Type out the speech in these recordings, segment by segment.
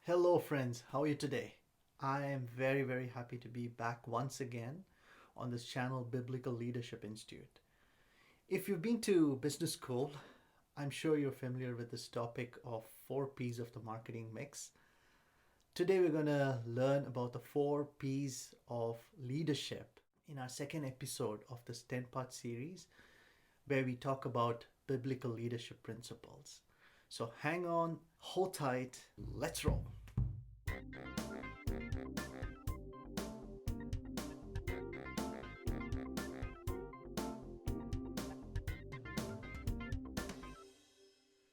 Hello, friends. How are you today? I am very, very happy to be back once again on this channel, Biblical Leadership Institute. If you've been to business school, I'm sure you're familiar with this topic of 4 P's of the marketing mix. Today, we're going to learn about the 4 P's of leadership in our second episode of this 10-part series, where we talk about biblical leadership principles. So hang on, hold tight, let's roll.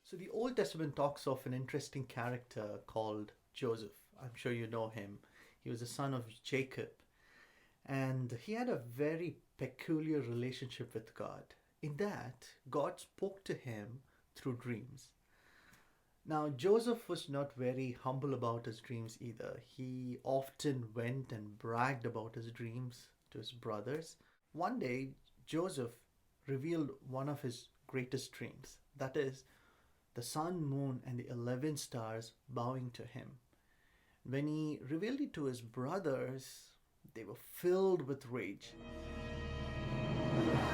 So the Old Testament talks of an interesting character called Joseph. I'm sure you know him. He was the son of Jacob, and he had a very peculiar relationship with God. In that, God spoke to him through dreams. Now, Joseph was not very humble about his dreams either. He often went and bragged about his dreams to his brothers. One day, Joseph revealed one of his greatest dreams. That is, the sun, moon, and the 11 stars bowing to him. When he revealed it to his brothers, they were filled with rage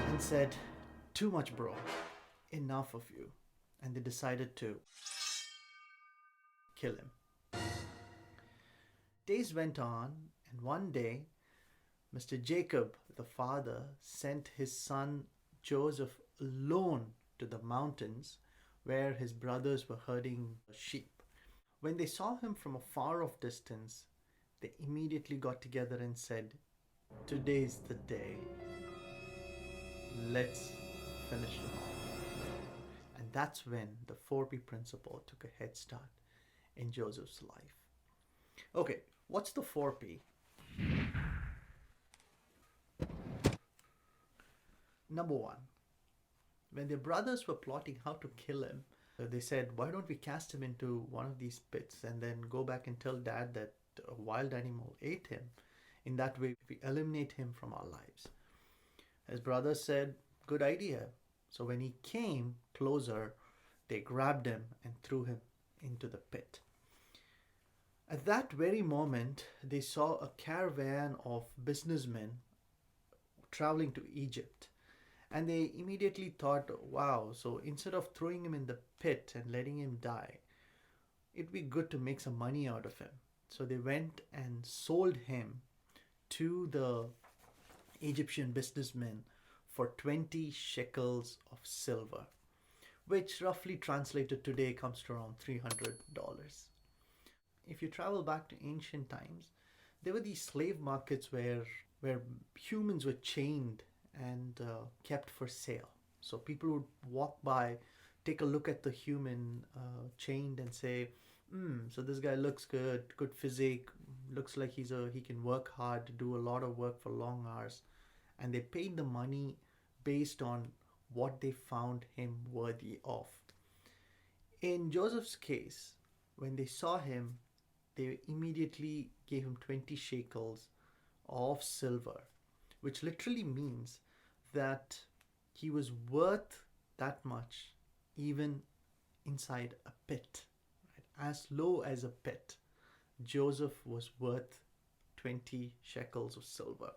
and said, "Too much, bro. Enough of you." And they decided to kill him. Days went on, and one day, Mr. Jacob, the father, sent his son Joseph alone to the mountains where his brothers were herding sheep. When they saw him from a far off distance, they immediately got together and said, "Today's the day. Let's finish him off." And that's when the 4P principle took a head start in Joseph's life. Okay, what's the 4P? Number one, when their brothers were plotting how to kill him, they said, "Why don't we cast him into one of these pits and then go back and tell dad that a wild animal ate him? In that way, we eliminate him from our lives." His brothers said, "Good idea." So when he came closer, they grabbed him and threw him into the pit. At that very moment, they saw a caravan of businessmen traveling to Egypt. And they immediately thought, wow, so instead of throwing him in the pit and letting him die, it'd be good to make some money out of him. So they went and sold him to the Egyptian businessmen for 20 shekels of silver, which roughly translated today comes to around $300. If you travel back to ancient times, there were these slave markets where humans were chained and kept for sale. So people would walk by, take a look at the human chained and say, so this guy looks good physique, looks like he can work hard, do a lot of work for long hours. And they paid the money based on what they found him worthy of. In Joseph's case, when they saw him, they immediately gave him 20 shekels of silver, which literally means that he was worth that much even inside a pit. Right? As low as a pit, Joseph was worth 20 shekels of silver.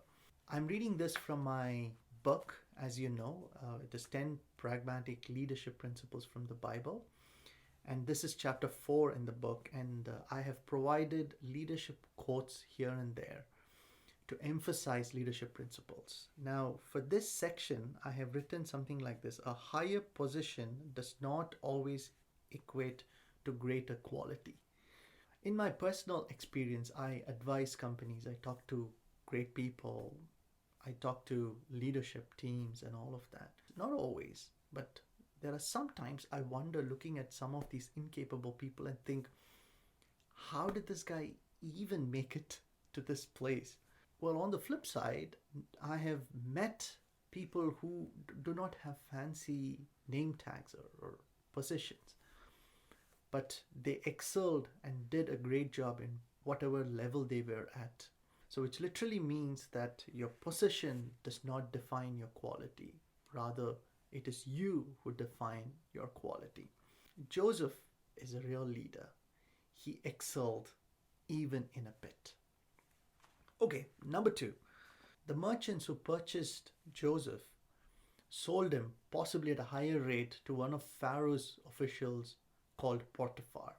I'm reading this from my book, as you know. It is 10 Pragmatic Leadership Principles from the Bible. And this is chapter 4 in the book. And I have provided leadership quotes here and there to emphasize leadership principles. Now, for this section, I have written something like this: a higher position does not always equate to greater quality. In my personal experience, I advise companies, I talk to great people, I talk to leadership teams and all of that. Not always, but there are sometimes I wonder, looking at some of these incapable people, and think, how did this guy even make it to this place? Well, on the flip side, I have met people who do not have fancy name tags or positions, but they excelled and did a great job in whatever level they were at. So which literally means that your position does not define your quality. Rather, it is you who define your quality. Joseph is a real leader. he excelled even in a pit. Okay, number two, the merchants who purchased Joseph sold him, possibly at a higher rate, to one of Pharaoh's officials called Potiphar.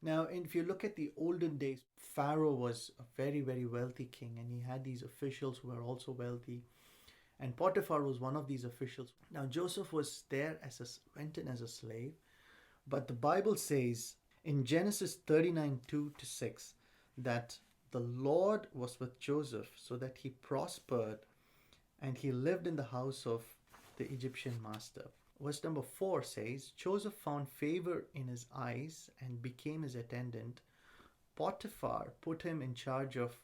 Now, if you look at the olden days, Pharaoh was a very, very wealthy king, and he had these officials who were also wealthy. And Potiphar was one of these officials. Now, Joseph was there went in as a slave, but the Bible says in Genesis 39 2 to 6 that the Lord was with Joseph so that he prospered and he lived in the house of the Egyptian master. Verse number 4 says, Joseph found favor in his eyes and became his attendant. Potiphar put him in charge of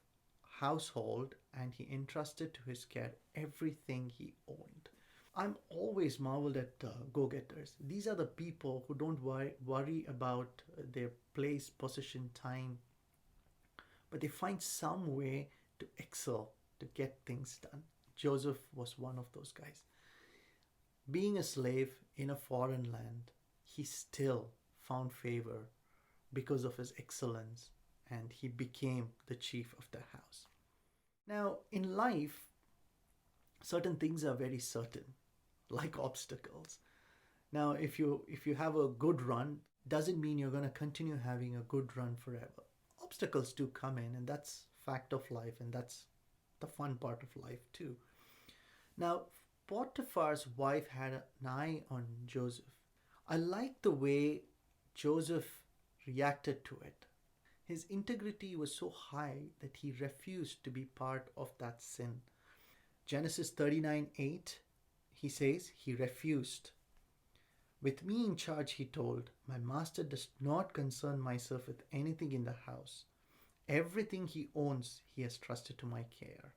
household and he entrusted to his care everything he owned. I'm always marveled at go-getters. These are the people who don't worry about their place, position, time, but they find some way to excel, to get things done. Joseph was one of those guys. Being a slave in a foreign land, he still found favor because of his excellence, and he became the chief of the house. Now, in life, certain things are very certain, like obstacles. Now, if you have a good run, doesn't mean you're going to continue having a good run forever. Obstacles do come in, and that's fact of life, and that's the fun part of life too. Now, Potiphar's wife had an eye on Joseph. I like the way Joseph reacted to it. His integrity was so high that he refused to be part of that sin. Genesis 39:8, he says, he refused. With me in charge, he told, my master does not concern myself with anything in the house. Everything he owns, he has trusted to my care.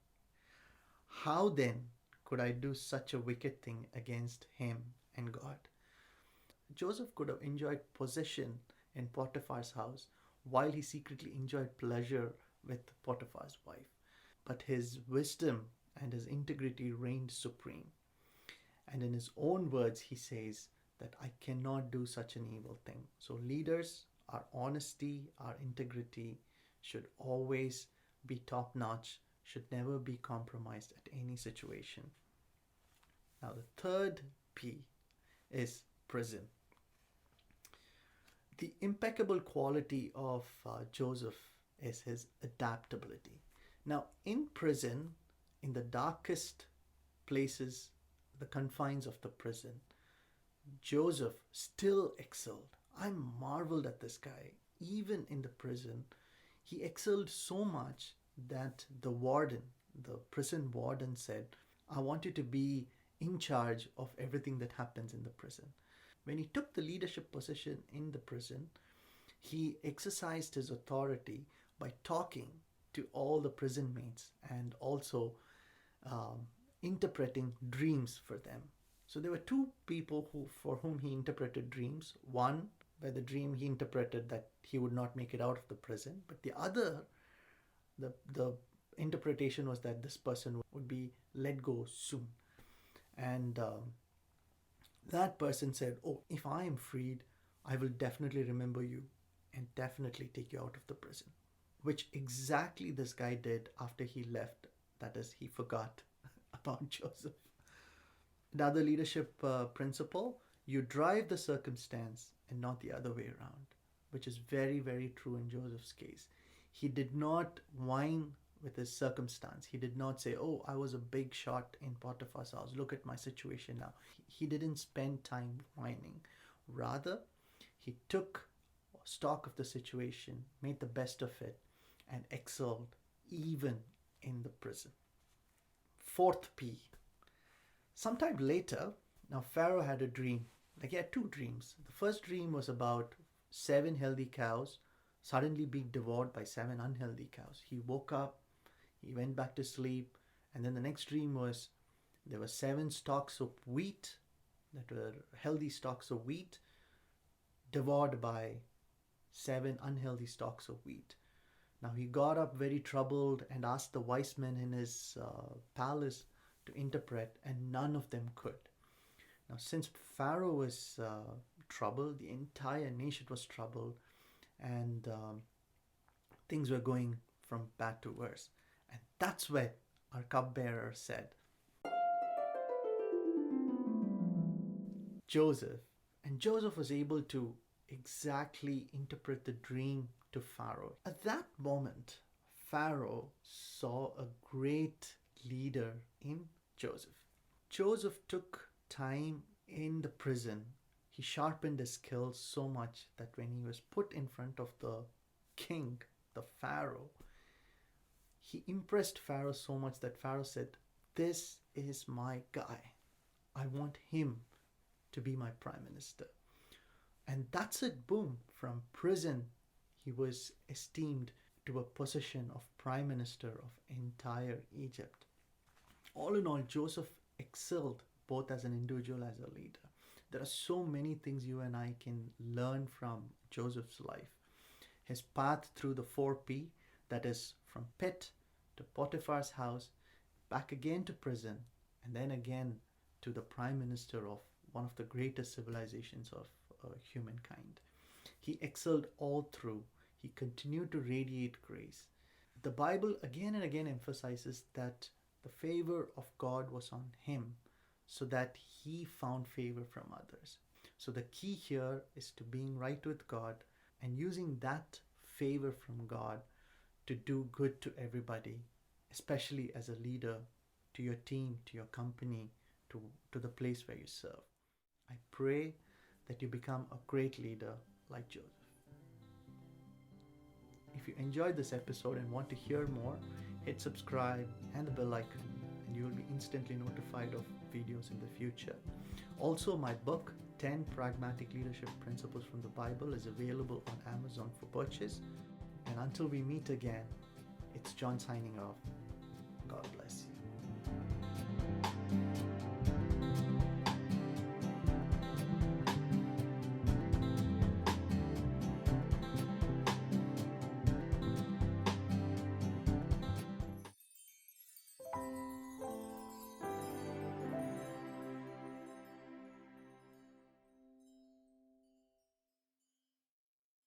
How then could I do such a wicked thing against him and God? Joseph could have enjoyed possession in Potiphar's house while he secretly enjoyed pleasure with Potiphar's wife. But his wisdom and his integrity reigned supreme. And in his own words, he says that I cannot do such an evil thing. So leaders, our honesty, our integrity should always be top notch, should never be compromised at any situation. Now, the third P is prison. The impeccable quality of Joseph is his adaptability. Now, in prison, in the darkest places, the confines of the prison, Joseph still excelled. I marveled at this guy. Even in the prison, he excelled so much that the prison warden said, I want you to be in charge of everything that happens in the prison. When he took the leadership position in the prison, he exercised his authority by talking to all the prison mates and also interpreting dreams for them. So there were two people for whom he interpreted dreams. One, by the dream he interpreted that he would not make it out of the prison, but the other, the interpretation was that this person would be let go soon. And that person said, oh, if I am freed, I will definitely remember you and definitely take you out of the prison. Which exactly this guy did after he left. That is, he forgot about Joseph. Another leadership principle, you drive the circumstance and not the other way around, which is very, very true in Joseph's case. He did not whine with his circumstance. He did not say, oh, I was a big shot in Potiphar's house. Look at my situation now. He didn't spend time whining. Rather, he took stock of the situation, made the best of it, and excelled even in the prison. Fourth P. Sometime later, now Pharaoh had a dream. Like he had two dreams. The first dream was about 7 healthy cows suddenly being devoured by 7 unhealthy cows. He woke up, he went back to sleep, and then the next dream was there were 7 stalks of wheat that were healthy stalks of wheat devoured by 7 unhealthy stalks of wheat. Now he got up very troubled and asked the wise men in his palace to interpret, and none of them could. Now, since Pharaoh was troubled, the entire nation was troubled, and things were going from bad to worse. And that's when our cupbearer said, Joseph. And Joseph was able to exactly interpret the dream to Pharaoh. At that moment, Pharaoh saw a great leader in Joseph. Joseph took time in the prison. He sharpened his skills so much that when he was put in front of the king, the Pharaoh, he impressed Pharaoh so much that Pharaoh said, "This is my guy. I want him to be my prime minister." And that's it, boom. From prison, he was esteemed to a position of prime minister of entire Egypt. All in all, Joseph excelled both as an individual as a leader. There are so many things you and I can learn from Joseph's life. His path through the 4P, that is from pit to Potiphar's house, back again to prison, and then again to the prime minister of one of the greatest civilizations of humankind. He excelled all through. He continued to radiate grace. The Bible again and again emphasizes that the favor of God was on him so that he found favor from others. So the key here is to being right with God and using that favor from God to do good to everybody, especially as a leader, to your team, to your company, to the place where you serve. I pray that you become a great leader like Joseph. If you enjoyed this episode and want to hear more, hit subscribe and the bell icon, and you will be instantly notified of videos in the future. Also, my book, 10 Pragmatic Leadership Principles from the Bible, is available on Amazon for purchase. And until we meet again, it's John signing off. God bless you.